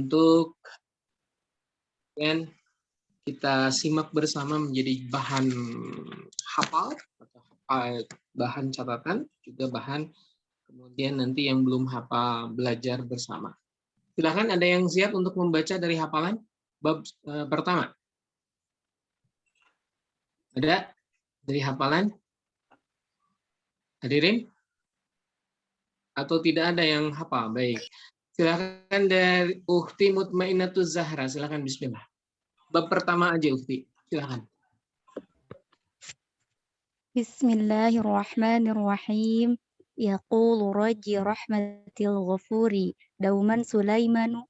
untuk yang kita simak bersama menjadi bahan hafal atau bahan catatan, juga bahan kemudian nanti yang belum hafal belajar bersama. Silakan, ada yang siap untuk membaca dari hafalan bab pertama? Ada dari hafalan? Hadirin? Atau tidak ada yang hafal? Baik. Silakan dari Ukhti Mutmainnatuz Zahra, silakan, bismillah. Bab pertama aja, Ukhti. Silakan. Bismillahirrahmanirrahim. Yaqulu raji rahmatil ghafuri dauman Sulaimanu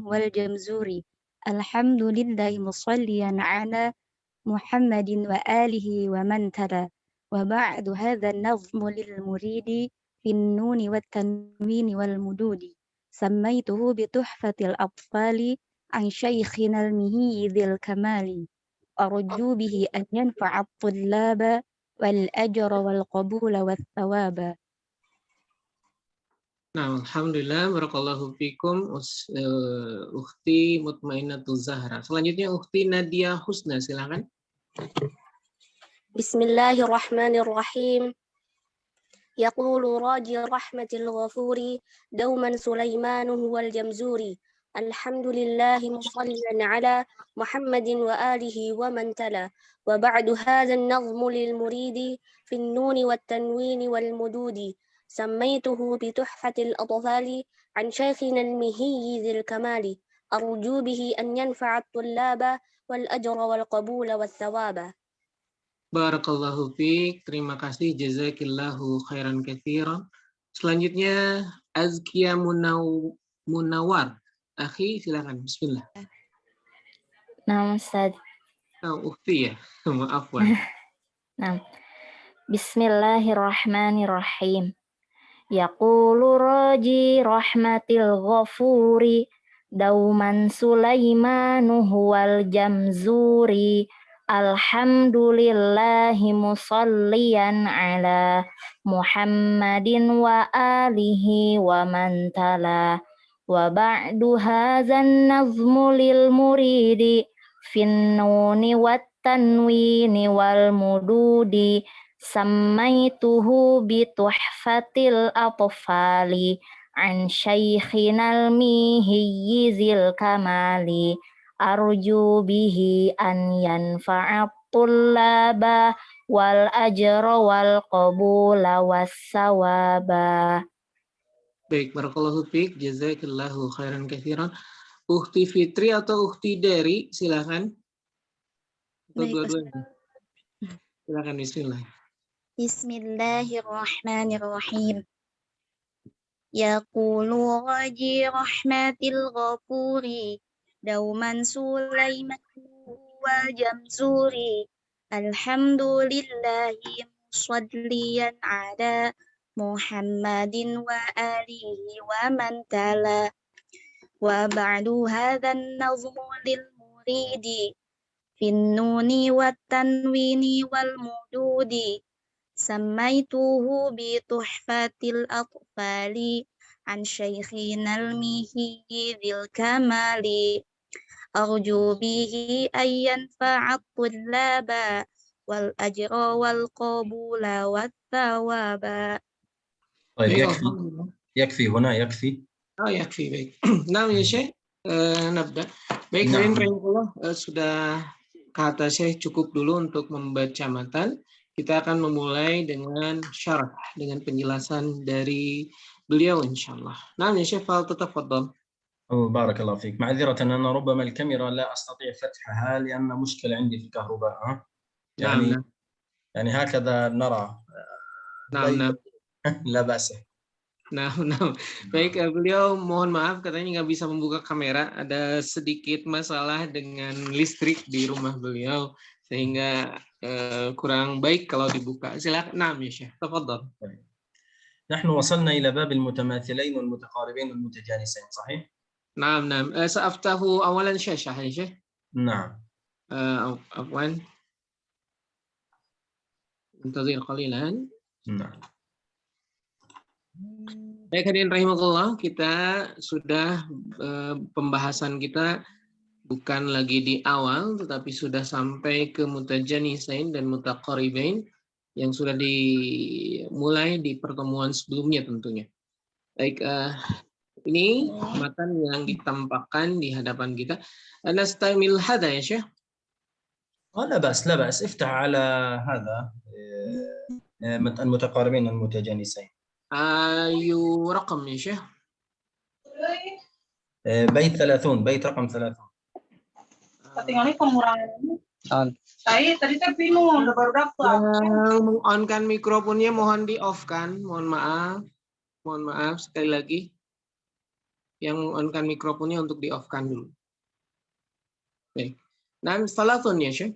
wal Jamzuri. Alhamdulillahi musalliyan ala Muhammadin wa alihi wa man tala. Wa ba'du hadha an-nazmu lil muridi fin nuni wat tanwini wal mududi. Sammaituhu bi tuhfatil atfali an syaikhina al-mihyi dzil kamali. أرجو به أن ينفع الطلاب والأجر والقبول والثواب. Nah, alhamdulillah, barakallahu fikum, Ukhti Mutmainnatuz Zahra. Selanjutnya Ukhti Nadia Husna, silakan. Bismillahirrahmanirrahim. Yaqulu raji rahmatil ghafuri dauman Sulaimanuhu wal Jamzuri. Alhamdulillahi musalliyan ala Muhammadin wa alihi wa man tala. Wa ba'du hadha an-nazmu lil muridi fi an-nuni wat tanwini wal mududi. Sammaytuhu bi tuhfatil atfali an shaykhina al-mihyi dzil kamali. Arju bihi an yanfa'a at-tullaba wal ajra wal qabula wath thawaba. Barakallahu fiik, terima kasih, jazakillahu khairan katsiran. Selanjutnya Azkia Munawar. Akhi, silakan, bismillah. Nah, Ustaz. Ukhti ya, maaf. Nah. Bismillahirrahmanirrahim. Yaqulu raji rahmatil ghafuri dauman Sulaimanuhu wal Jamzuri. Alhamdulillahi musalliyan ala Muhammadin wa alihi wa man tala. Wa ba'du hadzan nazmu lil muridi fin nuni wat tanwini wal mududi. Sammaituhu bi tuhfatil atfali an syaikhinal mihyi zil kamali. Arju bihi an yanfa'at tullaba wal ajra wal qabula was sawaba. Baik, barakallahu fiik, jazakillahu khairan katsiran. Ukhti Fitri atau Ukhti Dari, silakan. Atau dua-duanya. Silakan, bismillah. Bismillahirrahmanirrahim. Yaqulu raji rahmatil ghafuri dauman Sulaiman wal Jamzuri. Alhamdulillahi musalliyan ala Muhammadin wa alihi wa man tala. Wa ba'du hadhan nazmu lil muridi fin nuni wat tanwini wal mududi. Sammaituhu bi tuhfatil atfali an syaikhinal mihyi dzil kamali. Arju bihi ayyan fa'at tullaba wal ajra wal qabula wat thawaba. طيب يكفي هنا يكفي. يكفي, baik. Nah, ya Syekh, nabda. Baik, rahimahullah, sudah kata Syekh cukup dulu untuk membaca matan. Kita akan memulai dengan syarah, dengan penjelasan dari beliau insyaallah. Nah, ya Syekh, tafadhal. بارك الله فيك. معذرة أن ربما الكاميرا لا أستطيع فتحها لأن مشكلة عندي في الكهرباء. يعني هكذا نرى. نعم. لا بأس. Nah, baik, beliau mohon maaf katanya nggak bisa membuka kamera, ada sedikit masalah dengan listrik di rumah beliau sehingga kurang baik kalau dibuka. Silakan, nah ya Syekh, tafadhal. نحن وصلنا إلى باب المتماثلين والمتقاربين والمتجانسين، صحيح؟ نعم. سأفتح أولا شاشة يا شيخ. نعم. عفوا، انتظر قليلا. نعم. Baik, hadirin rahimakumullah, kita sudah pembahasan kita bukan lagi di awal, tetapi sudah sampai ke mutajanisain dan mutaqaribain yang sudah dimulai di pertemuan sebelumnya tentunya. Baik, ini matan yang ditampakkan di hadapan kita. Nastamil hada ya Syekh? لا بأس لا بأس افتح على هذا المتقاربين المتجانسين. Ayu rakam ya Syekh? بيت 30 بيت رقم 30. Ketinggalan pengurangan. Saya tadi bingung, udah baru dapat. Yang meng-on-kan mikrofonnya mohon di-off-kan. Mohon maaf sekali lagi. Yang meng-on-kan mikrofonnya untuk di-off-kan dulu. Baik. Nah, salatun ya Syekh?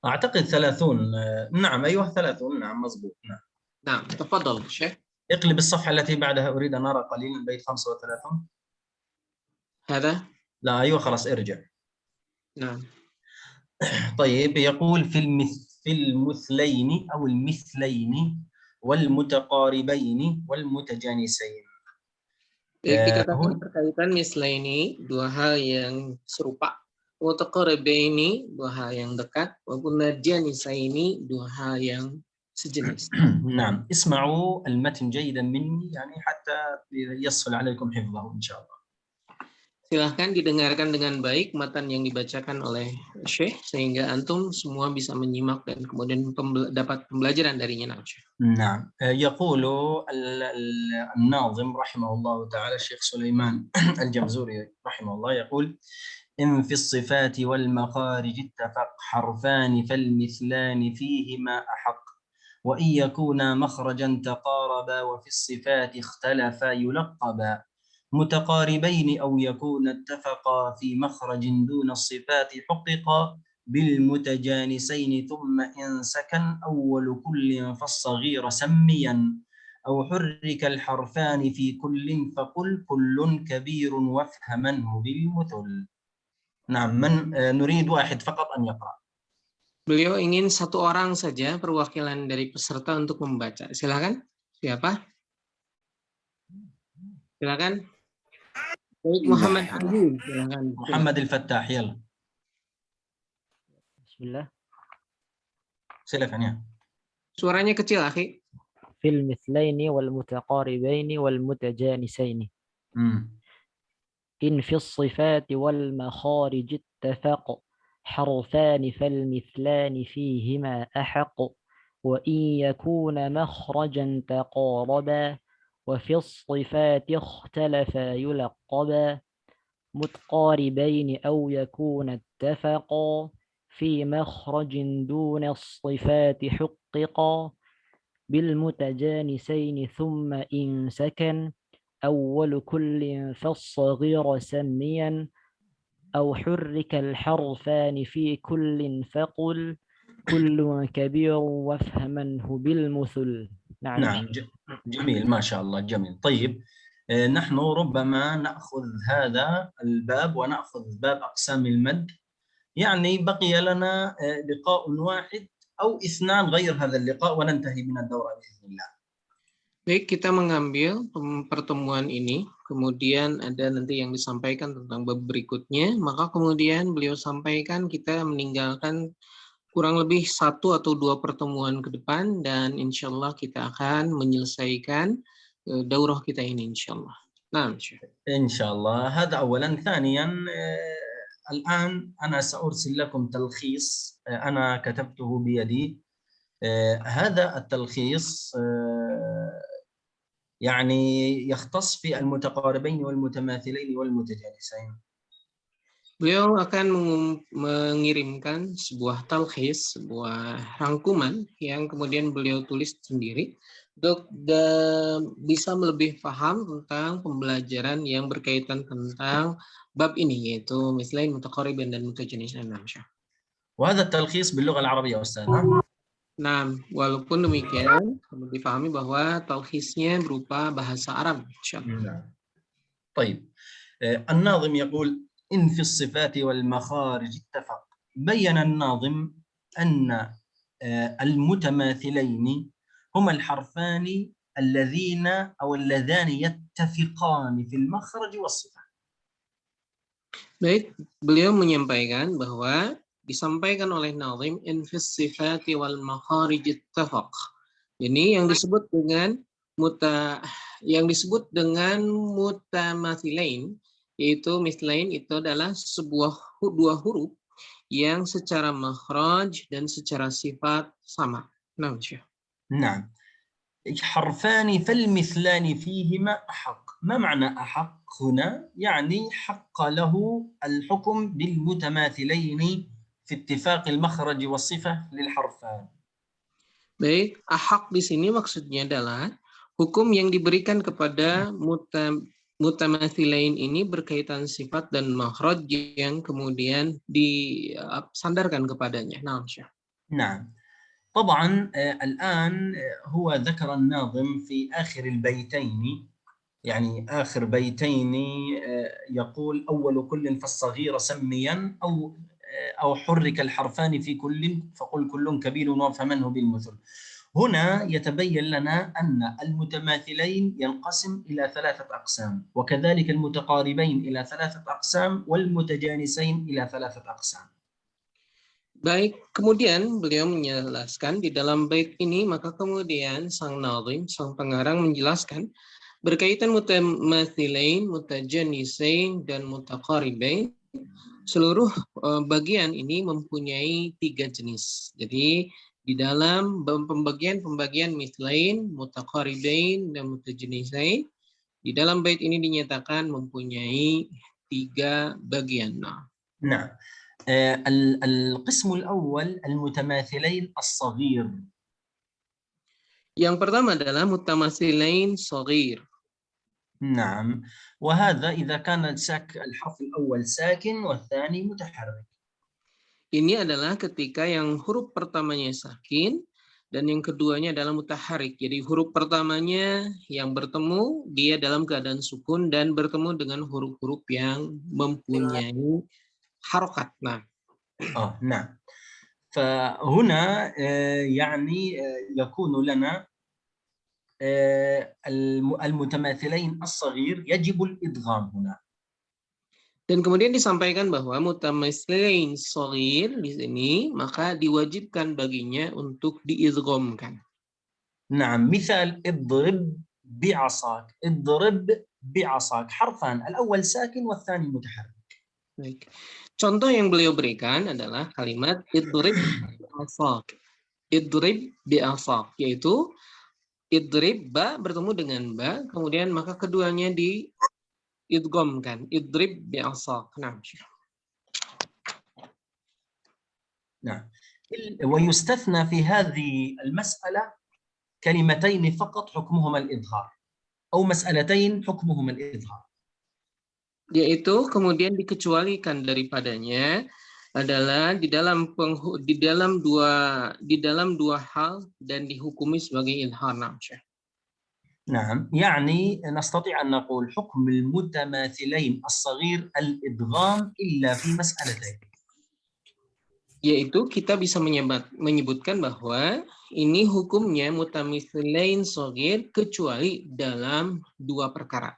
أعتقد 30. نعم أيوه 30. نعم مضبوط. نعم. نعم تفضل شيخ. اقلب الصفحة التي بعدها أريد أن أرى قليلا بيت 35. هذا؟ لا أيوه خلاص ارجع. نعم. طيب يقول في المثلين أو المثلين والمتقاربين والمتجانسين. Dikatakan berkaitan mislaini, dua hal yang serupa. Mutaqaribaini, dua hal yang dekat. Mutajanisaini, dua hal yang sejenis. نعم اسمعوا المتن جيدا مني يعني حتى يسهل عليكم حفظه إن شاء الله. Silahkan didengarkan dengan baik matan yang dibacakan oleh Syekh sehingga antum semua bisa menyimak dan kemudian dapat pembelajaran darinya. نعم يقول الناظم رحمه الله تعالى الشيخ سليمان الجمزوري رحمه الله يقول: إن في الصفات والمخارج اتفق حرفان فالمثلان فيهما أحق، وإن يكونا مخرجا تقاربا وفي الصفات اختلفا يلقبا، متقاربين أو يكون اتفقا في مخرج دون الصفات حققا، بالمتجانسين ثم إن سكن أول كل فالصغير سميا، أو حرك الحرفان في كل فقل كل كبير وافهمنه بالمثل. نعم نريد واحد فقط أن يقرأ. Beliau ingin satu orang saja perwakilan dari peserta untuk membaca. Silakan. Siapa? Silakan. Baik, Muhammad Aziz. Silakan. محمد الفتاح يلا. Bismillah. Silakan ya. Suaranya kecil, akhi. Fil mithlaini wal mutaqaribaini wal mutajanisaini. إن في الصفات والمخارج اتفق حرفان فالمثلان فيهما أحق، وإن يكون مخرجا تقاربا وفي الصفات اختلفا يلقبا، متقاربين أو يكون اتفقا في مخرج دون الصفات حققا، بالمتجانسين ثم إن سكن أول كل فالصغير سميا، أو حرك الحرفان في كل فقل كل كبير وافهمنه بالمثل. نعم جميل ما شاء الله جميل. طيب نحن ربما نأخذ هذا الباب ونأخذ باب أقسام المد، يعني بقي لنا لقاء واحد أو اثنان غير هذا اللقاء وننتهي من الدورة بإذن الله. Baik, kita mengambil pertemuan ini, kemudian ada nanti yang disampaikan tentang bab berikutnya, maka kemudian beliau sampaikan kita meninggalkan kurang lebih 1 atau 2 pertemuan ke depan, dan insya Allah kita akan menyelesaikan daurah kita ini insya Allah. Nah, إن شاء الله هذا أولا. ثانيا الآن أنا سأرسل لكم تلخيص أنا كتبته بيدي. هذا التلخيص يعني يختص في المتقاربين والمتماثلين والمتجانسين. Beliau akan mengirimkan sebuah talkhis, sebuah rangkuman yang kemudian beliau tulis sendiri untuk bisa lebih paham tentang pembelajaran yang berkaitan tentang bab ini, yaitu mislain, mutaqaribin dan mutajanisain. وهذا التلخيص باللغة العربية أستاذ. Nah, walaupun demikian, perlu dipahami bahwa talkhisnya berupa bahasa Arab. طيب الناظم يقول: إن في الصفات والمخارج اتفق. بين الناظم أن المتماثلين هما الحرفان الذين أو اللذان يتفقان في المخرج والصفة. Baik, beliau menyampaikan bahwa disampaikan oleh nazim in fis sifati wal makharij ittafaq. Ini yang disebut dengan mutamathilain, yaitu mithlain itu adalah dua huruf yang secara makhraj dan secara sifat sama. Nah, Syekh. نعم. حرفان فالمثلان فيهما أحق. ما معنى أحق هنا؟ يعني حق له الحكم بالمتماثلين في اتفاق المخرج والصفة للحرفان. Baik, ahak di sini maksudnya adalah hukum yang diberikan kepada mutamathilain ini berkaitan sifat dan makhraj yang kemudian disandarkan kepadanya. Nah, Syekh. نعم. طبعا الآن هو ذكر الناظم في آخر البيتين، يعني آخر بيتين يقول أول كل فالصغير سميا أو حرك الحرفان في كل فقل كل كبير وفمنه بالمثل. هنا يتبين لنا أن المتماثلين ينقسم إلى ثلاثة أقسام، وكذلك المتقاربين إلى ثلاثة أقسام، والمتجانسين إلى ثلاثة أقسام. Baik, kemudian beliau menjelaskan di dalam bait ini, maka kemudian sang nazim, sang pengarang menjelaskan berkaitan mutamathilain, mutajanisain, dan mutaqaribain. Seluruh bagian ini mempunyai 3 jenis. Jadi di dalam pembagian mithlain, mutaqaribain, dan mutajanisain, di dalam bait ini dinyatakan mempunyai 3 bagian. Nah, القسم الأول المتماثلين الصغير. Yang pertama adalah mutamathilain صغير. نعم، وهذا إذا كان الحرف الأول ساكن والثاني متحرك. Ini adalah ketika yang huruf pertamanya sakin dan yang keduanya adalah mutaharik. Jadi huruf pertamanya yang bertemu dia dalam keadaan sukun dan bertemu dengan huruf-huruf yang mempunyai harokat. نعم. فهنا يعني يكون لنا المتماثلين الصغير يجب الإدغام هنا. Dan kemudian disampaikan bahwa mutamathilain shaghir di sini maka diwajibkan baginya untuk diidghamkan. نعم، مثال اضرب بعصاك. اضرب بعصاك حرفان، الأول ساكن والثاني متحرك. Baik. Contoh yang beliau berikan adalah kalimat idrib bi'asak. Idrib bi'asak, yaitu idrib ba bertemu dengan ba, kemudian maka keduanya diidghamkan. Idrib bi'asak. نعم. ويستثنى في هذه المسألة كلمتين فقط حكمهما الإظهار، أو مسألتين حكمهما الإظهار. Yaitu kemudian dikecualikan daripadanya adalah di dalam dua hal dan dihukumi sebagai izhar. نعم، يعني نستطيع أن نقول حكم المتماثلين الصغير الإدغام إلا في مسألتين. Yaitu kita bisa menyebutkan bahwa ini hukumnya mutamathilain shaghir kecuali dalam 2 perkara.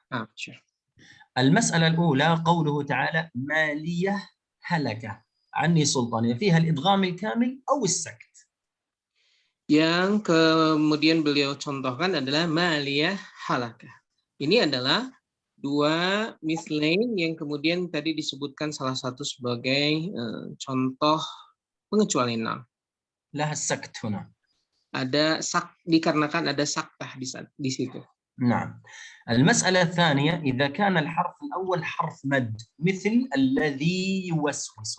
المسألة الأولى قوله تعالى مالية هلكة عني سلطانية، فيها الإدغام الكامل أو السكت. Yang kemudian beliau contohkan adalah maliyah halakah. Ini adalah 2 mithlain yang kemudian tadi disebutkan salah satu sebagai contoh pengecualian. لها السكت هنا. Ada dikarenakan ada saktah di situ. نعم. المسألة الثانية إذا كان الحرف الأول حرف مد مثل الذي يوسوس.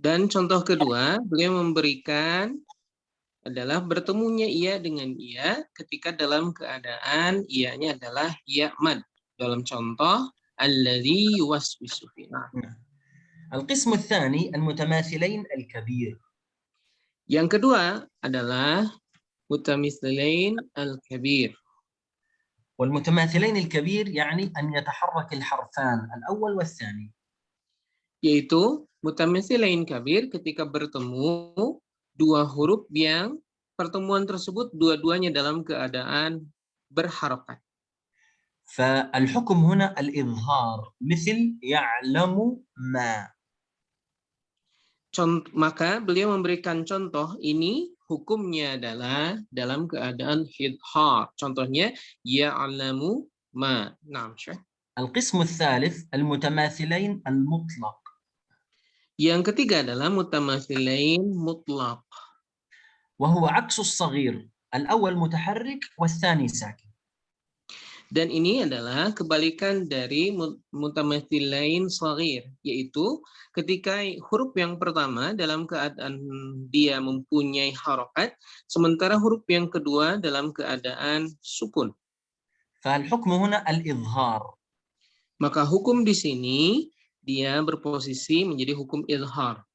Dan contoh kedua beliau memberikan adalah bertemunya ia dengan ia ketika dalam keadaan ianya adalah ya mad. Dalam contoh alladzi yuwaswisu fi. القسم الثاني المتماثلين الكبير. Yang kedua adalah mutamathilain al-kabir. والمتماثلين الكبير يعني أن يتحرك الحرفان الأول والثاني. Yaitu mutamathilain kabir ketika bertemu 2 huruf yang pertemuan tersebut dua-duanya dalam keadaan berharokat. فالحكم هنا الإظهار مثل يعلم ما. Maka beliau memberikan contoh ini hukumnya adalah dalam keadaan idhar. Contohnya ya'lamu ma. Naam, Syekh. القسم الثالث المتماثلين المطلق. Yang ketiga adalah mutamathilain mutlaq. وهو عكس الصغير، الأول متحرك والثاني ساكن. Dan ini adalah kebalikan dari mutamathilain shaghir, yaitu ketika huruf yang pertama dalam keadaan dia mempunyai harokat, sementara huruf yang kedua dalam keadaan sukun. فالحكم هنا الإظهار. Maka hukum di sini dia berposisi menjadi hukum izhar.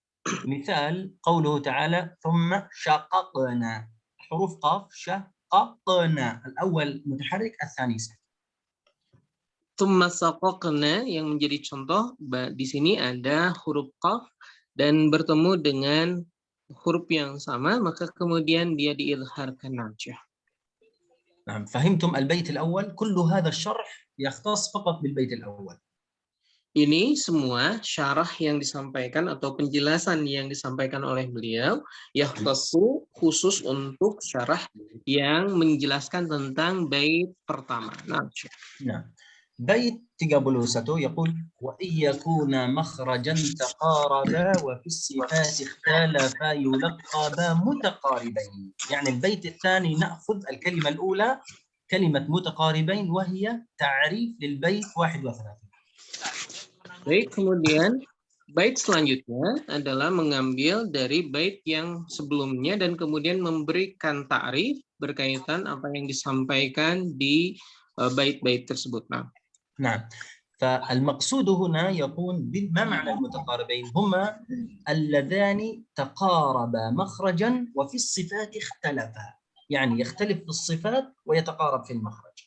مثال قوله تعالى ثم شققنا، حروف قاف شققنا، الأول متحرك الثاني ساكن. Tsumma saqaqna yang menjadi contoh di sini ada huruf qaf dan bertemu dengan huruf yang sama, maka kemudian dia diizharkan najah. نعم، فهمتم البيت الأول؟ كل هذا الشرح يختص فقط بالبيت الأول. Ini semua syarah yang disampaikan atau penjelasan yang disampaikan oleh beliau yahtassu khusus untuk syarah yang menjelaskan tentang bait pertama. Nah, بيت 31 يقول وإن يكون مخرجا تقاربا وفي الصفات اختلفا يلقبا متقاربين. يعني البيت الثاني نأخذ الكلمة الأولى كلمة متقاربين وهي تعريف للبيت 31. Baik, kemudian bait selanjutnya adalah mengambil dari bait yang sebelumnya dan kemudian memberikan ta'rif berkaitan apa yang disampaikan di bait-bait tersebut. نعم، فالمقصود هنا يكون ما معنى المتقاربين؟ هما اللذان تقاربا مخرجا وفي الصفات اختلفا، يعني يختلف في الصفات ويتقارب في المخرج.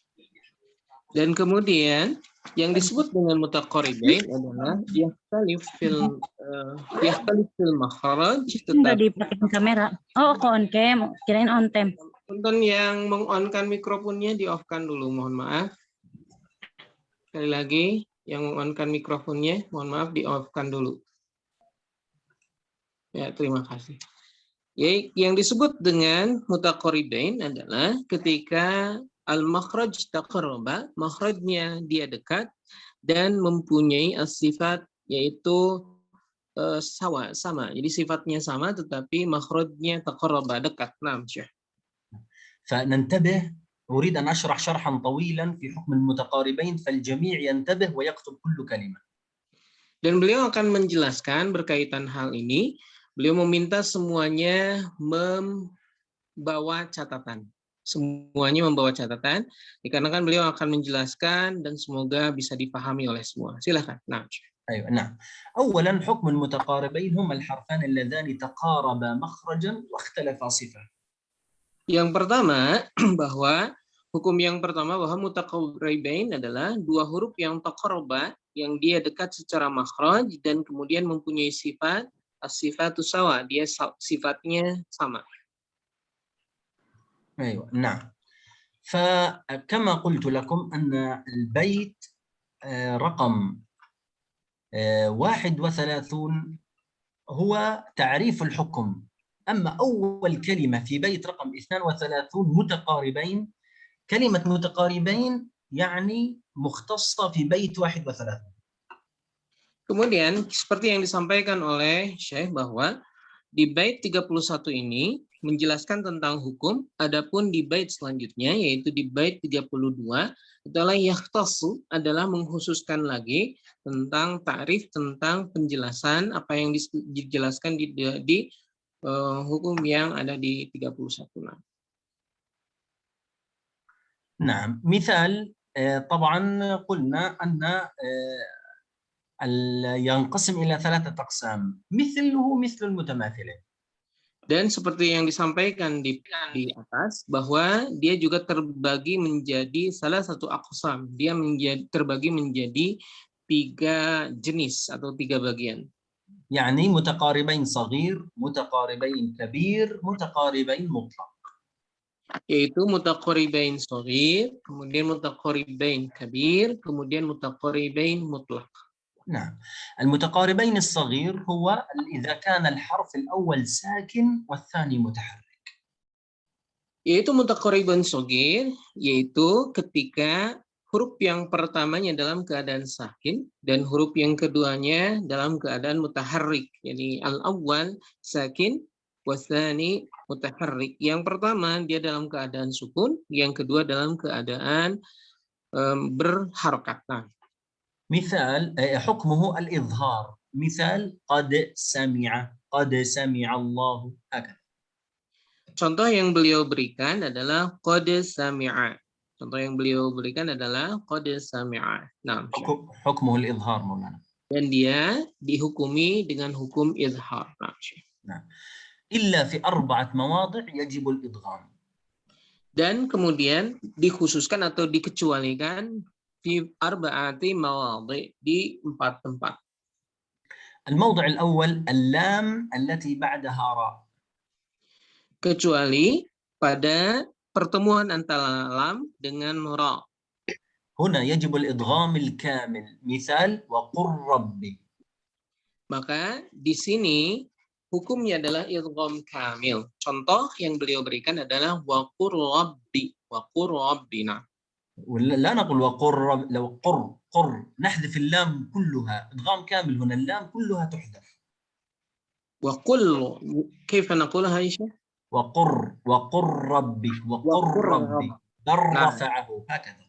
Dan kemudian yang disebut dengan mutaqaribain adalah yakhtalif fil makhraj, tetapi dipakai kamera. Oh, on cam, kirain on cam. Tonton yang meng-on-kan mikrofonnya di-off-kan dulu, mohon maaf. Sekali lagi, yang meng-on-kan mikrofonnya, mohon maaf di-off-kan dulu. Ya, terima kasih. Ya, yang disebut dengan mutaqaribain adalah ketika al-makhraj taqarraba, makhrajnya dia dekat dan mempunyai sifat yaitu sama. Jadi sifatnya sama tetapi makhrajnya taqarraba, dekat. Naam, Syekh. فننتبه، أريد أن أشرح شرحا طويلا في حكم المتقاربين فالجميع ينتبه ويكتب كل كلمة. Dan beliau akan menjelaskan berkaitan hal ini. Beliau meminta semuanya membawa catatan. Semuanya membawa catatan, dikarenakan beliau akan menjelaskan dan semoga bisa dipahami oleh semua. Silakan. Nah. أيوة نعم. أولا حكم المتقاربين هما الحرفان اللذان تقاربا مخرجا واختلفا صفة. Yang pertama bahwa hukum yang pertama bahwa mutaqaribain adalah dua huruf yang taqarraba, yang dia dekat secara makhraj dan kemudian mempunyai sifat as-sifatu sawa, dia sifatnya sama. أيوة نعم. فكما قلت لكم أن البيت رقم 31 هو تعريف الحكم. أما أول كلمة في بيت رقم 32 متقاربين، كلمة متقاربين يعني مختصة في بيت 31. Kemudian seperti yang disampaikan oleh Syekh bahwa di bait 31 ini menjelaskan tentang hukum, adapun di bait selanjutnya yaitu di bait 32 adalah yakhtassu, adalah mengkhususkan lagi tentang ta'rif, tentang penjelasan apa yang dijelaskan di hukum yang ada di 31. نعم، مثال طبعا قلنا أن ينقسم إلى 3 أقسام، مثله مثل المتماثلين. Dan seperti yang disampaikan di atas bahwa dia juga terbagi menjadi salah satu aqsam. Dia terbagi menjadi 3 jenis atau 3 bagian. يعني متقاربين صغير، متقاربين كبير، متقاربين مطلق. yaitu mutaqaribain shaghir, kemudian mutaqaribain kabir, kemudian mutaqaribain mutlaq. نعم المتقاربين الصغير هو إذا كان الحرف الأول ساكن والثاني متحرك. Yaitu mutaqaribain shaghir, yaitu ketika huruf yang pertamanya dalam keadaan sakin dan huruf yang keduanya dalam keadaan mutaharrik. Jadi al-awwal sakin wasani mutaharrik. Yang pertama dia dalam keadaan sukun, yang kedua dalam keadaan berharokat. Nah, مثال حكمه الإظهار، مثال قد سمع الله هكذا. Contoh yang beliau berikan adalah qad sami'a. Contoh yang beliau berikan adalah qad sami'a. Nah, حكمه الإظهار مولانا. Dan dia dihukumi dengan hukum izhar. Nah, إلا في 4 مواضع يجب الإدغام. Dan kemudian dikhususkan atau dikecualikan di 4 mawadhi, di 4 tempat. الموضع الأول اللام التي بعدها راء. Kecuali pada pertemuan antara lam dengan ra. هنا يجب الإدغام الكامل، مثال وقل ربي. Maka di sini hukumnya adalah idgham kamil. Contoh yang beliau berikan adalah waqur rabbi, waqur rabbina. لا نقول وقر رب، لو قر نحذف اللام كلها، إدغام كامل هنا اللام كلها تحذف. وقل كيف نقولها يا شيخ؟ وقر ربي در رفعه هكذا.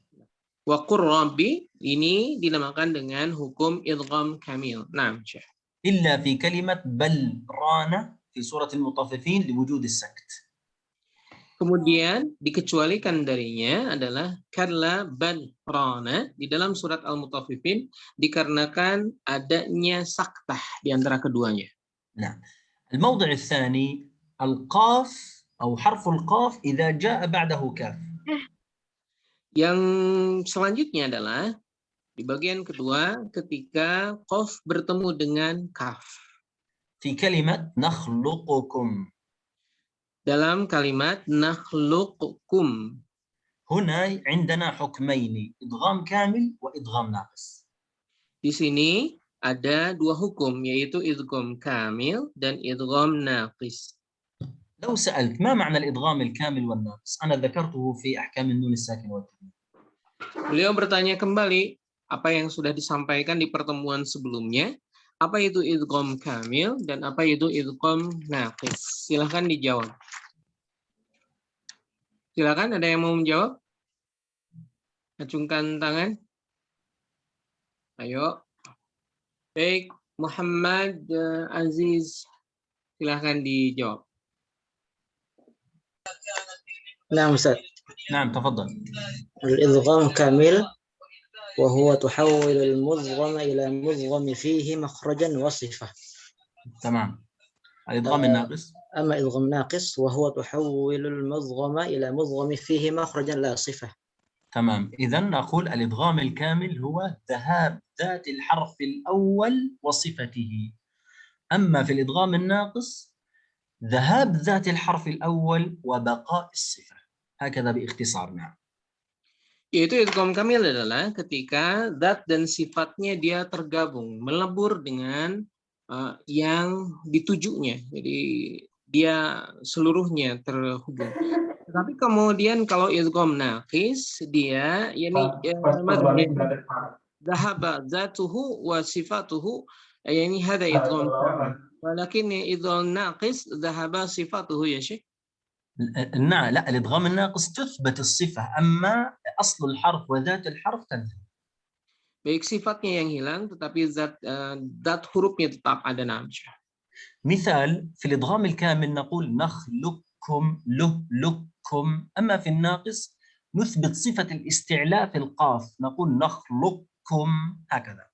وقر ربي ini dinamakan dengan hukum idgham kamil. Nah, Syekh. إلا في كلمة بل ران في سورة المطففين لوجود السكت. Kemudian dikecualikan darinya adalah kalla bal rana di dalam surat Al-Mutaffifin dikarenakan adanya saktah di antara keduanya. Nah, الموضع الثاني القاف أو حرف القاف إذا جاء بعده كاف. Yang selanjutnya adalah di bagian kedua ketika qaf bertemu dengan kaf. في كلمة نخلقكم. Dalam kalimat nakhluqukum. هنا عندنا حكمين، إدغام كامل وإدغام ناقص. Di sini ada 2 hukum, yaitu idgham kamil dan idgham naqis. لو سألت ما معنى الإدغام الكامل والناقص؟ أنا ذكرته في أحكام النون الساكنة والتنوين. Beliau bertanya kembali apa yang sudah disampaikan di pertemuan sebelumnya. Apa itu idgham kamil dan apa itu idgham naqis? Silahkan dijawab. Silakan, ada yang mau menjawab? Acungkan tangan. Ayo. Baik, Muhammad Aziz, silahkan dijawab. نعم أستاذ. نعم تفضل. الإدغام كامل وهو تحول المدغم إلى مدغم فيه مخرجا وصفة. تمام. الإدغام الناقص. أما إدغام ناقص وهو تحول المدغم إلى مدغم فيه مخرجا لا صفة. تمام، إذا نقول الإدغام الكامل هو ذهاب ذات الحرف الأول وصفته. أما في الإدغام الناقص ذهاب ذات الحرف الأول وبقاء الصفة. هكذا باختصار. نعم. Yaitu idgham kamil adalah ketika zat dan sifatnya dia tergabung, melebur dengan yang ditujunya. Jadi dia seluruhnya terhubung. Tapi kemudian kalau idgham naqis dia dhahaba zatuhu wa sifatuhu, yani hada idgham. Walakin idgham naqis dhahaba sifatuhu ya Syekh. نعم، لا الإدغام الناقص تثبت الصفة، أما أصل الحرف وذات الحرف تذهب. Baik, sifatnya yang hilang tetapi zat hurufnya tetap ada. Syekh. مثال في الإدغام الكامل نقول نخلقكم لكم، أما في الناقص نثبت صفة الاستعلاء في القاف نقول نخلقكم هكذا.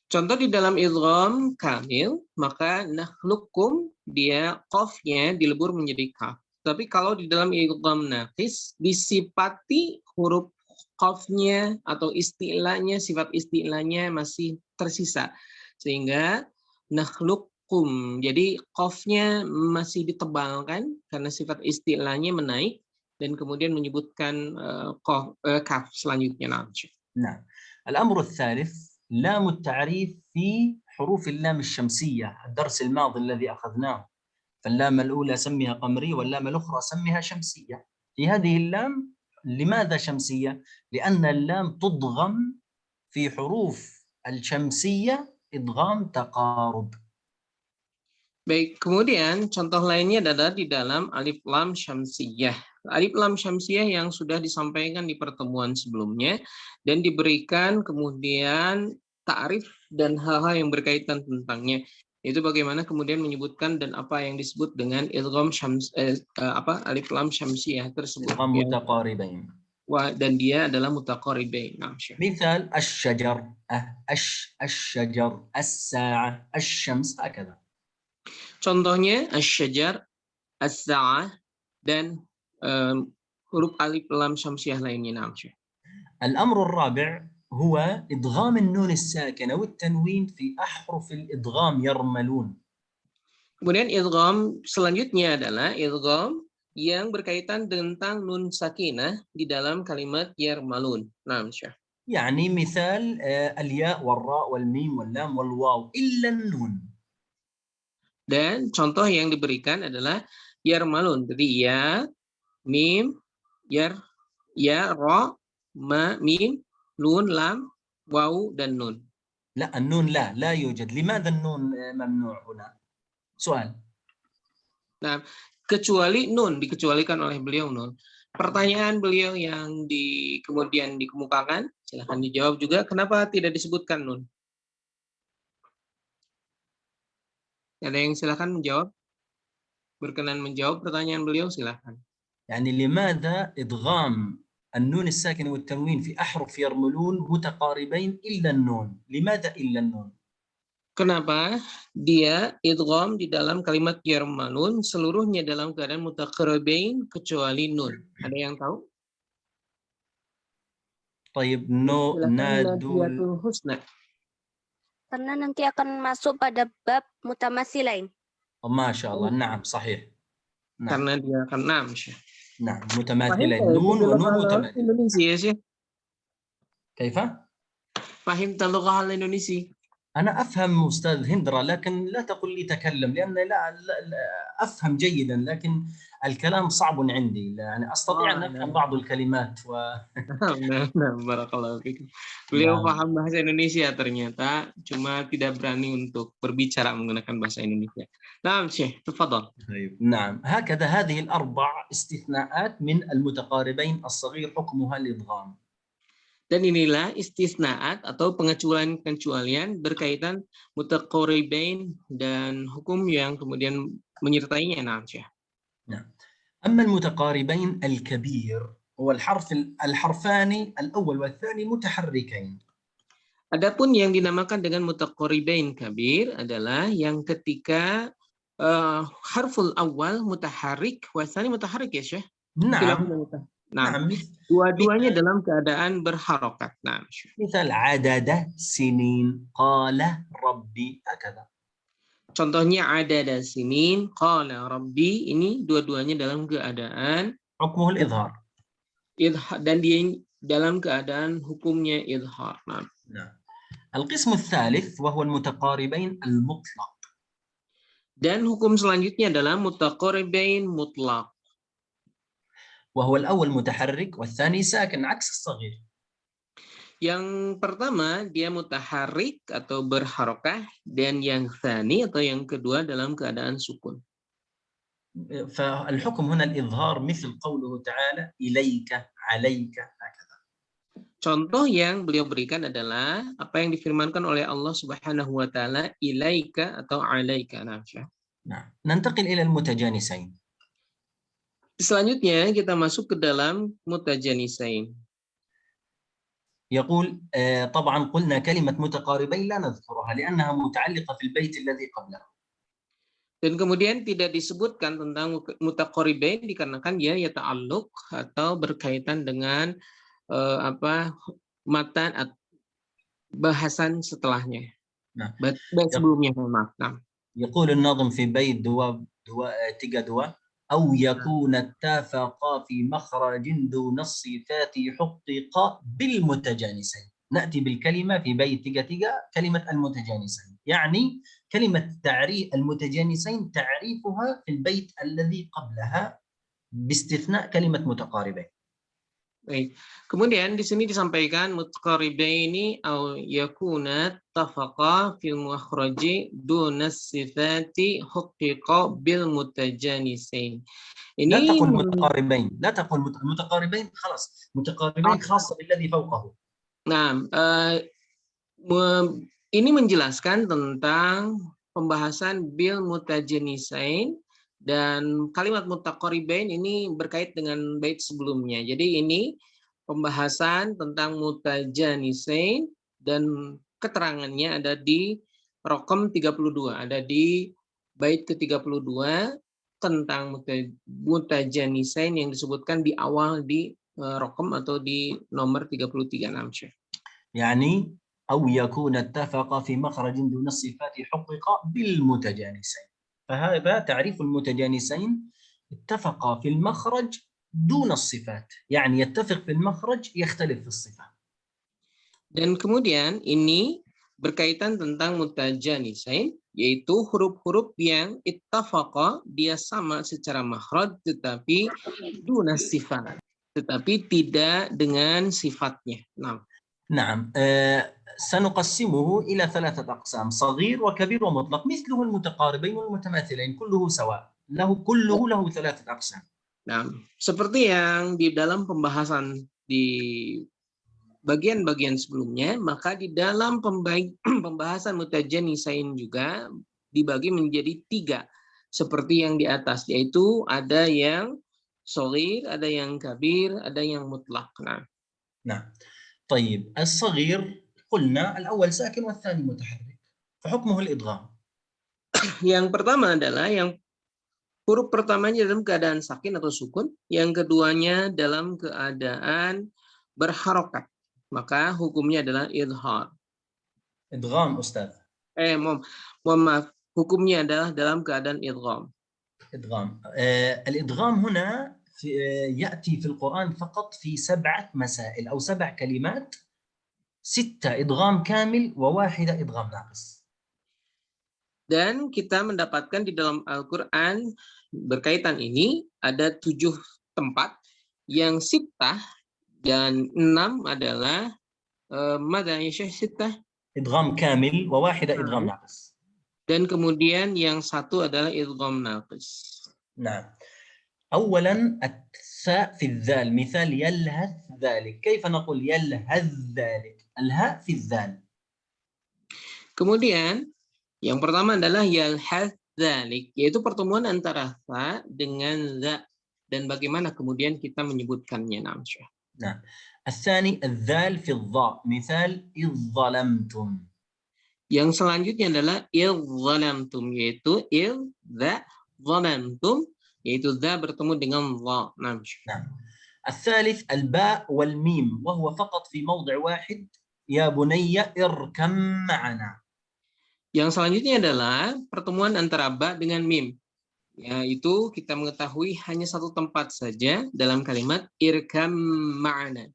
Contoh di dalam idgham kamil, maka nakhluqukum dia qafnya dilebur menjadi kaf. Tapi kalau di dalam idgham naqis disifati huruf qafnya atau istilahnya, sifat istilahnya masih tersisa. Sehingga nakhluq qum. Jadi qafnya masih ditebalkan karena sifat istilahnya menaik dan kemudian menyebutkan kaf selanjutnya. نعم. الأمر الثالث لام التعريف في حروف اللام الشمسية، الدرس الماضي الذي أخذناه، فاللام الأولى سميها قمرية واللام الأخرى سميها شمسية. في هذه اللام لماذا شمسية؟ لأن اللام تضغم في حروف الشمسية إدغام تقارب. Baik, kemudian contoh lainnya adalah di dalam alif lam syamsiyah. Alif lam syamsiyah yang sudah disampaikan di pertemuan sebelumnya dan diberikan kemudian ta'rif dan hal-hal yang berkaitan tentangnya. Itu bagaimana kemudian menyebutkan dan apa yang disebut dengan idgham alif lam syamsiyah tersebut. إدغام متقاربين. Dan dia adalah mutaqaribain. مثال الشجر، الشجر، الساعة، الشمس، هكذا. Contohnya asy-syajar, as-sa'ah, dan huruf alif lam syamsiyah lainnya. الأمر الرابع هو إدغام النون الساكنة والتنوين في أحرف الإدغام يرملون. Kemudian idgham selanjutnya adalah idgham yang berkaitan tentang nun sakinah di dalam kalimat yarmalun. يعني مثال الياء والراء والميم واللام والواو إلا النون. Dan contoh yang diberikan adalah yarmalun. Jadi ya, mim, ya, ra, ma, mim, nun, lam, waw, dan nun. لا النون لا يوجد. لماذا النون ممنوع هنا؟ سؤال. Nah, kecuali nun, dikecualikan oleh beliau nun. Pertanyaan beliau yang kemudian dikemukakan, silahkan dijawab juga, kenapa tidak disebutkan nun? Ada yang silahkan menjawab? Berkenan menjawab pertanyaan beliau, silahkan. يعني لماذا إدغام النون الساكن والتنوين في أحرف يرملون متقاربين إلا النون؟ لماذا إلا النون؟ Kenapa dia idgham di dalam kalimat yarmalun seluruhnya dalam keadaan mutaqaribain kecuali nun? Ada yang tahu? طيب نادول. Husna. Karena nanti akan masuk pada bab mutamatsilain. ما شاء الله. نعم صحيح. نعم. Karena dia akan نعم متماثلين نون ونون متماثلين. Indonesia. كيف؟ فهمت اللغة الإندونيسية؟ أنا أفهم أستاذ هندرة لكن لا تقل لي تكلم لأن لا أفهم جيدا لكن الكلام صعب عندي يعني أستطيع أن أفهم بعض الكلمات Barakallahu fikum. Beliau paham bahasa Indonesia ternyata, cuma tidak berani untuk berbicara menggunakan bahasa Indonesia. Naam Syekh, tafadhal. نعم هكذا هذه الأربع استثناءات من المتقاربين الصغير حكمها الإدغام. Dan inilah istisnaat atau pengecualian-pengecualian berkaitan mutaqaribain dan hukum yang kemudian menyertainya. Nah, أما المتقاربين الكبير هو الحرفان الأول والثاني متحركين. Adapun yang dinamakan dengan mutaqaribain kabir adalah yang ketika harful awal mutaharrik, wasani mutaharrik ya Syekh? Nah, dua-duanya dalam keadaan berharokat. Nah, misal adada sinin qala rabbi هكذا. Contohnya adada sinin qala rabbi, ini dua-duanya dalam keadaan hukmuhul idhar. Dan dia dalam keadaan hukumnya idhar. Nah. القسم الثالث وهو المتقاربين المطلق. Dan hukum selanjutnya adalah mutaqaribain mutlaq. وهو الأول متحرك والثاني ساكن عكس الصغير. Yang pertama dia mutaharrik atau berharokah, dan yang tsani atau yang kedua dalam keadaan sukun. فالحكم هنا الإظهار مثل قوله تعالى إليك عليك هكذا. Contoh yang beliau berikan adalah apa yang difirmankan oleh Allah Subhanahu wa taala, ilaika atau alaika. Nah, ننتقل إلى المتجانسين. Selanjutnya kita masuk ke dalam mutajanisain. يقول طبعا قلنا كلمة متقاربين لا نذكرها لأنها متعلقة في البيت الذي قبله. Dan kemudian tidak disebutkan tentang mutaqaribain dikarenakan dia yata'alluq atau berkaitan dengan matan bahasan setelahnya. Nah, sebelumnya maaf. Nah. يقول الناظم في بيت تيجا دوا أو يكون اتفقا في مخرج دون الصفات حقق بالمتجانسين. نأتي بالكلمة في بيت تيجا كلمة المتجانسين، يعني كلمة تعريف المتجانسين تعريفها في البيت الذي قبلها باستثناء كلمة متقاربين. Baik. Kemudian di sini disampaikan mutqaribaini au yakuna tafaqa fil mukhraji duna sifati haqqiqa bil mutajanisain. لا Ini تقل متقاربين، لا تقل متقاربين، خلاص متقاربين خاصة بالذي فوقه. Nah, ini menjelaskan tentang pembahasan bil mutajanisain, dan kalimat mutaqaribain ini berkait dengan bait sebelumnya. Jadi ini pembahasan tentang mutajanisain dan keterangannya ada di Raqam 32, ada di bait ke-32 tentang mutajanisain yang disebutkan di awal di Raqam atau di nomor 33 Namsyah. يعني أو يكون اتفق في مخرج دون الصفات حقق بالمتجانسين. فهذا تعريف المتجانسين، اتفقا في المخرج دون الصفات، يعني يتفق في المخرج يختلف في الصفات. Dan kemudian ini berkaitan tentang mutajanisain, yaitu huruf-huruf yang ittafaqa, dia sama secara makhraj tetapi duna sifat, tetapi tidak dengan sifatnya. نعم، سنقسمه إلى 3 أقسام: صغير وكبير ومطلق، مثله المتقاربين والمتماثلين، كله سواء، كله له 3 أقسام. Nah, seperti yang di dalam pembahasan di bagian-bagian sebelumnya, maka di dalam pembahasan mutajanisain juga dibagi menjadi 3 seperti yang di atas, yaitu ada yang shaghir, ada yang kabir, ada yang mutlak. Nah, طيب الصغير قلنا الأول ساكن والثاني متحرك فحكمه الإدغام. Yang pertama adalah yang huruf pertamanya dalam keadaan sakin atau sukun, yang keduanya dalam keadaan berharokat, maka hukumnya adalah idhar. إدغام أستاذ. Mohon maaf, hukumnya adalah dalam keadaan idgham. إدغام. الإدغام هنا يأتي في القرآن فقط في 7 مسائل أو 7 كلمات، 6 إدغام كامل و1 إدغام ناقص. Dan kita mendapatkan di dalam Al-Quran berkaitan ini ada 7 tempat, yang sittah dan 6 adalah mada ya Syekh sittah? إدغام كامل و1 إدغام ناقص. Dan kemudian yang 1 adalah idgham naqis. نعم. أولا الثاء في الذال، مثال يلهث ذلك، كيف نقول يلهث ذلك؟ الهاء في الذال. Kemudian yang pertama adalah yalhath dzalik, yaitu pertemuan antara tha dengan za, dan bagaimana kemudian kita menyebutkannya. Nah, الثاني الذال في الضاء، مثال إذ ظلمتم. Yang selanjutnya adalah idh zalamtum, yaitu idh za zalamtum, yaitu za bertemu dengan dha. نعم. الثالث الباء والميم وهو فقط في موضع واحد، يا بني اركم معنا. Yang selanjutnya adalah pertemuan antara ba dengan mim, yaitu kita mengetahui hanya 1 tempat saja dalam kalimat irkam ma'ana.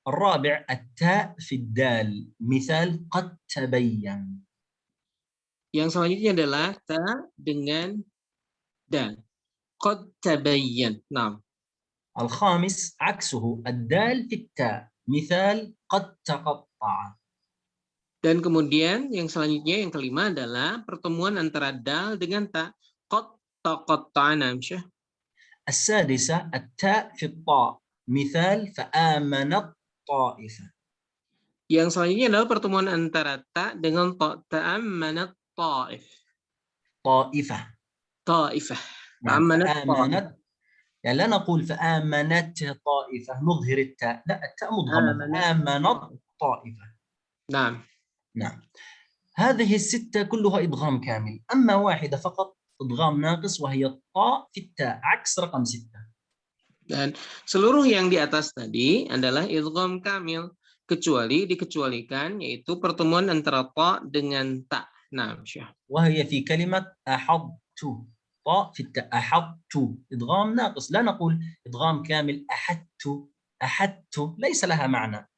الرابع التاء في الدال، مثال قد تبين. Yang selanjutnya adalah ta dengan dal. قد تبين. نعم. الخامس عكسه الدال في التاء، مثال قد تقطع. Dan kemudian yang selanjutnya yang kelima adalah pertemuan antara dal dengan ta. قد تقطع. نعم شيخ. السادسة التاء في الطاء، مثال فآمنت طائفة. Yang selanjutnya adalah pertemuan antara ta dengan ta. تأمنت طائف. طائفة. طائفة. آمنت، يعني لا نقول فآمنت طائفة نظهر التاء، لا التاء مضغمة. آمنت طائفة. نعم. نعم. هذه ال6 كلها إدغام كامل، أما واحدة فقط إدغام ناقص وهي الطاء في التاء، عكس رقم 6. Dan seluruh yang di atas tadi adalah idgham kamil, kecuali dikecualikan yaitu pertemuan antara ta dengan ta. نعم شيخ. وهي في كلمة أحضت، طاء في التاء، أحضت إدغام ناقص، لا نقول إدغام كامل أحدت ليس لها معنى.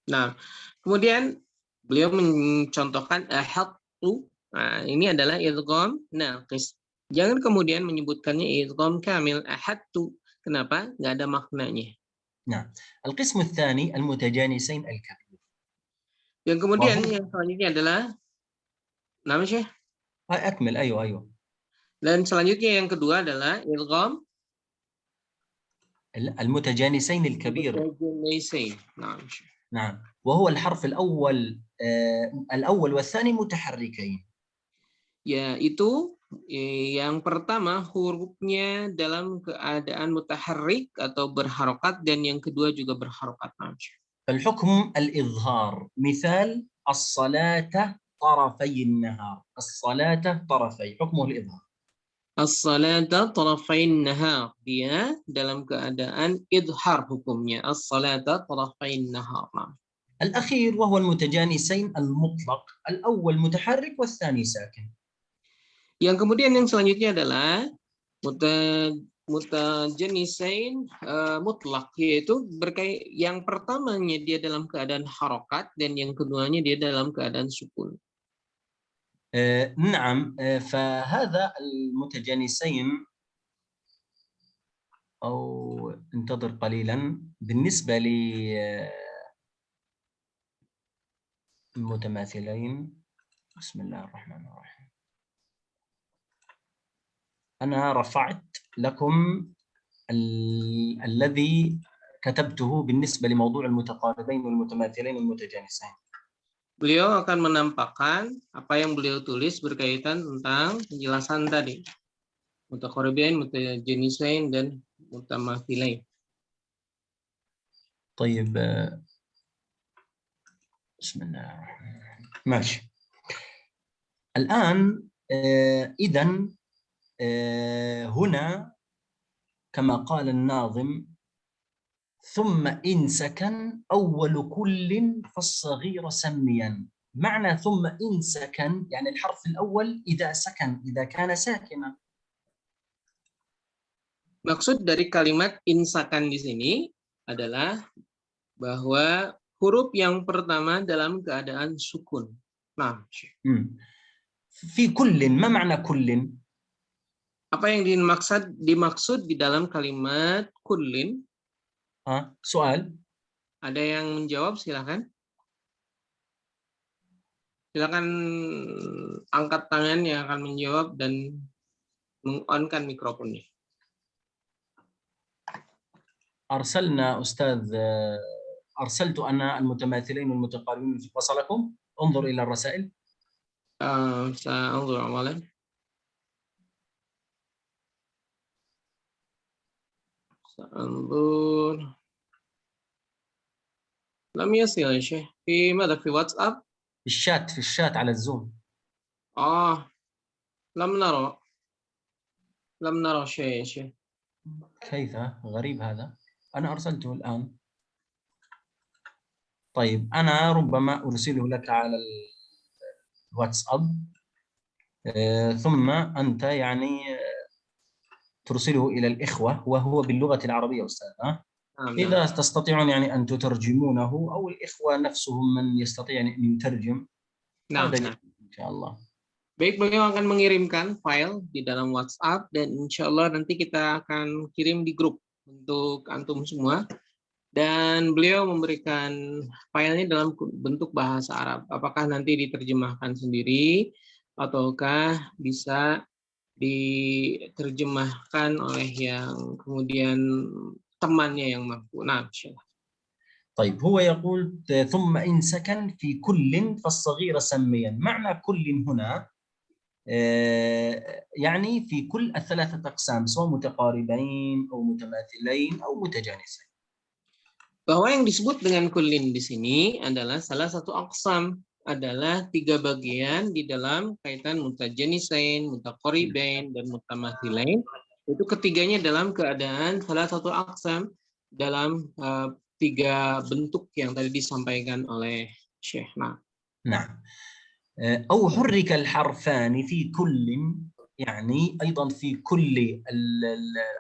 Nah, kemudian beliau mencontohkan ahadtu. Nah, ini adalah idgham naqis. Jangan kemudian menyebutkannya idgham kamil ahadtu. Kenapa? Nggak ada maknanya. نعم. القسم الثاني المتجانسين الكبير. Yang kemudian yang selanjutnya adalah nama Syekh. أكمل. أيوه. Dan selanjutnya yang kedua adalah idgham المتجانسين الكبير. نعم. وهو الحرف الأول والثاني متحركين. Yaitu yang pertama hurufnya dalam keadaan mutaharrik atau berharokat, dan yang kedua juga berharokat. الحكم الإظهار. مثال الصلاة طرفي النهار. الصلاة طرفي، حكمه الإظهار. As-salata tarafain nahar, dia dalam keadaan idhar hukumnya. As-salata tarafain nahar. الأخير وهو المتجانسين المطلق. الأول متحرك والثاني ساكن. Yang kemudian yang selanjutnya adalah mutajanisain mutlak, yaitu yang pertamanya dia dalam keadaan harokat dan yang keduanya dia dalam keadaan sukun. نعم. فهذا المتجانسين أو انتظر قليلا. بالنسبة للمتماثلين، بسم الله الرحمن الرحيم، أنا رفعت لكم الذي كتبته بالنسبة لموضوع المتقاربين والمتماثلين والمتجانسين. Beliau akan menampakkan apa yang beliau tulis berkaitan tentang penjelasan tadi. Mutaqaribain, mutajanisain, dan mutamathilain. طيب بسم الله الرحمن الرحيم. ماشي. الآن إذن هنا كما قال الناظم ثم إن سكن أول كل فالصغير سميا. معنى ثم إن سكن يعني الحرف الأول إذا سكن، إذا كان ساكنا. Maksud dari kalimat insakan di sini adalah bahwa huruf yang pertama dalam keadaan sukun. Nah, في كل، ما معنى كل؟ apa yang dimaksud di dalam kalimat kullin? سؤال. Ada yang menjawab, silakan. Silakan angkat tangan yang akan menjawab dan meng-on-kan mikrofonnya. أرسلنا أستاذ، أرسلت أنا المتماثلين والمتقاربين، وصلكم؟ انظر إلى الرسائل. سأنظر أولا. سأنظر. لم يصل يا شيخ. في ماذا؟ في واتساب؟ في الشات على الزوم. لم نرى شيء يا شيخ. كيف؟ غريب هذا. أنا أرسلته الآن. طيب أنا ربما أرسله لك على الواتساب، ثم أنت يعني ترسله إلى الإخوة، وهو باللغة العربية أستاذ. إذا تستطيعون يعني أن تترجمونه، أو الإخوة نفسهم من يستطيع أن يترجم. نعم. إن شاء الله. Baik, beliau akan mengirimkan file di dalam WhatsApp dan insya Allah nanti kita akan kirim di grup untuk antum semua. Dan beliau memberikan filenya dalam bentuk bahasa Arab. Apakah nanti diterjemahkan sendiri ataukah bisa diterjemahkan oleh yang kemudian temannya yang mampu. Nah, insyaallah. طيب هو يقول ثم إن سكن في كل فالصغير سميا. معنى كل هنا يعني في كل الثلاثة أقسام، سواء متقاربين أو متماثلين أو متجانسين. Bahwa yang disebut dengan kullin di sini adalah salah satu aqsam, adalah 3 bagian di dalam kaitan mutajanisain, mutaqaribain, dan mutamathilain. Itu ketiganya dalam keadaan salah satu aqsam dalam 3 bentuk yang tadi disampaikan oleh Syekh. نعم. أو حرك الحرفان في كل، يعني أيضا في كل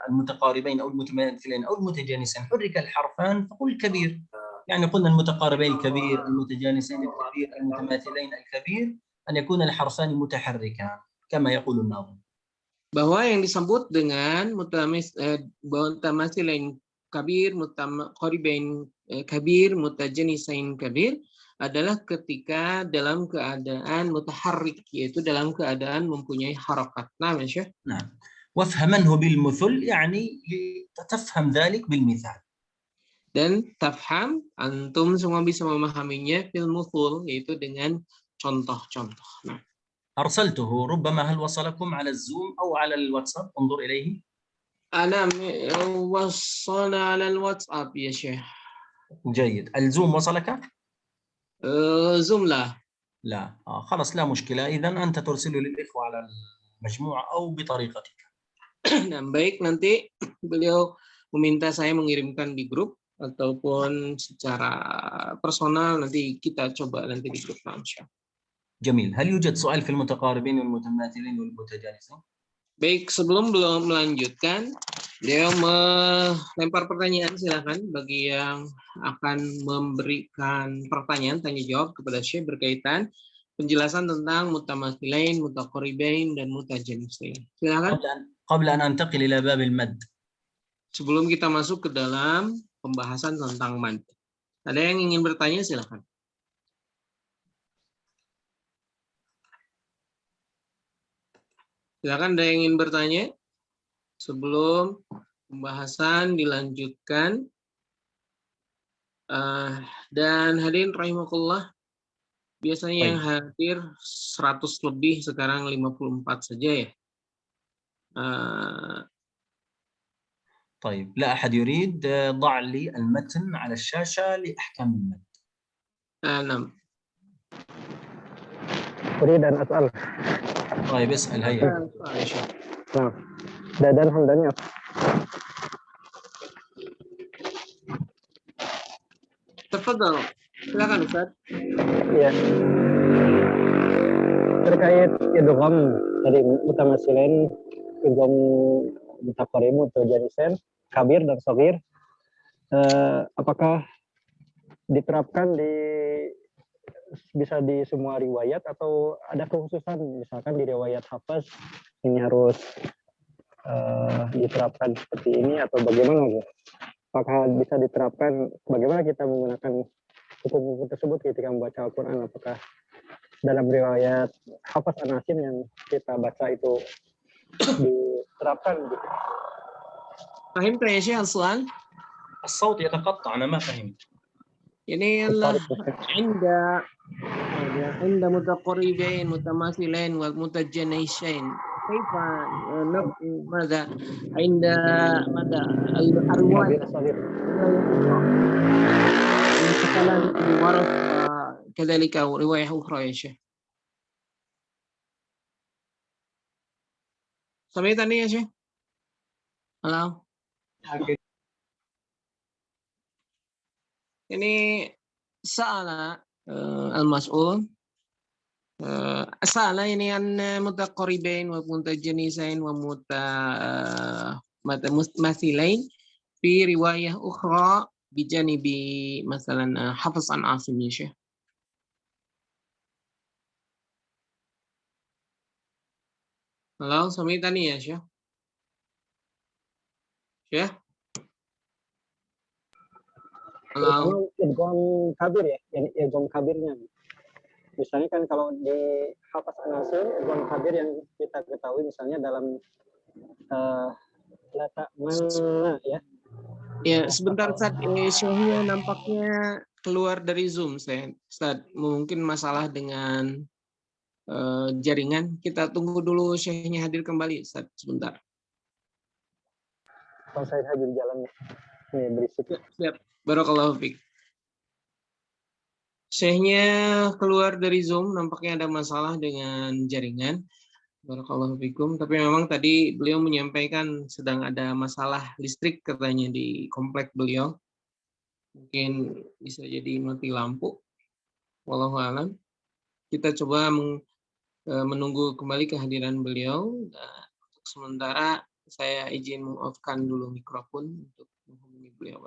المتقاربين أو المتماثلين أو المتجانسين حرك الحرفان فقل كبير. يعني قلنا المتقاربين الكبير، المتجانسين الكبير، المتماثلين الكبير، أن يكون الحرفان متحركان كما يقول الناظم. Bahwa yang disebut dengan mutamatsilain kabir, mutaqaribain kabir, mutajanisain kabir adalah ketika dalam keadaan mutaharrik, yaitu dalam keadaan mempunyai harakat. Nah, ya Syekh. نعم. وافهمنه بالمثل يعني تفهم ذلك بالمثال. Dan tafham, antum semua bisa memahaminya fil muthul, yaitu dengan contoh-contoh. Nah. أرسلته ربما هل وصلكم على الزوم أو على الواتساب؟ انظر إليه. أنا وصلنا على الواتساب يا شيخ. جيد. الزوم وصلك؟ زوم لا. لا. خلاص لا مشكلة. إذن أنت ترسله للإخوة على المجموعة أو بطريقتك. Nah, baik, nanti beliau meminta saya mengirimkan di grup ataupun secara personal, nanti kita coba nanti di grup. جميل. هل يوجد سؤال في المتقاربين والمتماثلين والمتجانسين؟ Baik, sebelum belum melanjutkan, beliau melempar pertanyaan, silakan bagi yang akan memberikan pertanyaan tanya jawab kepada Syekh berkaitan penjelasan tentang mutamatsilain, mutaqaribain dan mutajanisain. Silakan. قبل أن أنتقل إلى باب المد. Sebelum kita masuk ke dalam pembahasan tentang mad. Ada yang ingin bertanya, silakan. Silakan, ada yang ingin bertanya sebelum pembahasan dilanjutkan. Dan hadirin rahimakumullah, biasanya yang hadir 100 lebih, sekarang 54 saja ya. طيب لا أحد يريد، ضع لي المتن على الشاشة لأحكام المد. نعم. أريد أن أسأل. طيب اسأل هيا. نعم. Dan hamdanya. Tafadhal. Silakan Ustaz. Ya. Terkait idgham dari mutamatsilain, idgham mutaqarib, mutajanisain, kabir dan shaghir, apakah diterapkan bisa di semua riwayat atau ada kekhususan, misalkan di riwayat Hafaz ini harus diterapkan seperti ini atau bagaimana ya? Apakah bisa diterapkan, bagaimana kita menggunakan hukum-hukum tersebut ketika membaca Al-Quran? Apakah dalam riwayat Hafaz An-Asim yang kita baca itu diterapkan gitu? فهمت يا شيخ السؤال؟ الصوت يتقطع، أنا ما فهمت. يعني عند متقربين متماثلين والمتجانسين كيف ماذا عند ماذا الرواية كذلك رواية أخرى يا شيخ. سمعتني يا شيخ؟ Halo. Ini sa'ala al-mas'ul. Sa'ala ini an mutaqaribain wa mutajanisain wa mutathilain fi riwayah ukhra bijanibi masalan Hafaz an Asim ya Syekh. Halo, samitani ya Syekh? Syekh? Halo. Idgham kabir ya, yani idgham kabirnya. Misalnya kan kalau di Hafaz An-Asim, idgham kabir yang kita ketahui misalnya dalam lata mana ya. Ya, sebentar Ustaz, Syekhnya nampaknya keluar dari Zoom saya. Ustaz, mungkin masalah dengan jaringan. Kita tunggu dulu Syekhnya hadir kembali, Ustaz, sebentar. Kalau saya hadir jalannya. Ini berisik. Siap. Barakallahu fiik. Syekhnya keluar dari Zoom, nampaknya ada masalah dengan jaringan. Barakallahu fiikum. Tapi memang tadi beliau menyampaikan sedang ada masalah listrik katanya di komplek beliau. Mungkin bisa jadi mati lampu. Wallahu a'lam. kita coba menunggu kembali kehadiran beliau. Untuk sementara saya izin meng-off-kan dulu mikrofon untuk menghubungi beliau.